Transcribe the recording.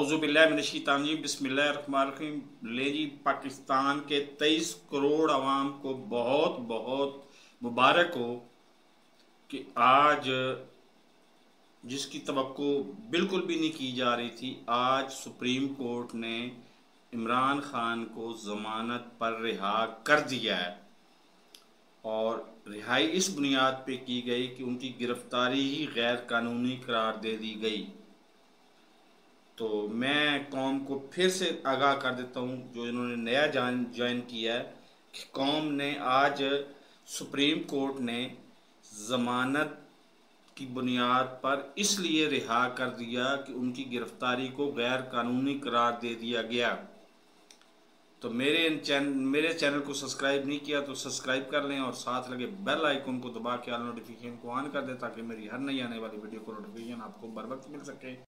औज़ुबिल्लाहिमिनश्शैतानिर्रजीम बिस्मिल्लाहिर्रहमानिर्रहीम। ले जी, पाकिस्तान के 23 करोड़ आवाम को बहुत बहुत मुबारक हो कि आज जिसकी तवक्को बिल्कुल भी नहीं की जा रही थी, आज सुप्रीम कोर्ट ने इमरान खान को ज़मानत पर रिहा कर दिया है। और रिहाई इस बुनियाद पे की गई कि उनकी गिरफ्तारी ही गैर कानूनी करार दे दी गई। तो मैं कौम को फिर से आगाह कर देता हूँ, जो इन्होंने नया ज्वाइन किया है, कि कौम ने आज सुप्रीम कोर्ट ने ज़मानत की बुनियाद पर इसलिए रिहा कर दिया कि उनकी गिरफ्तारी को गैर कानूनी करार दे दिया गया। तो मेरे चैनल को सब्सक्राइब नहीं किया तो सब्सक्राइब कर लें और साथ लगे बेल आइकन को दबा के ऑल नोटिफिकेशन को ऑन कर दें, ताकि मेरी हर नई आने वाली वीडियो को नोटिफिकेशन आपको बर वक्त मिल सके।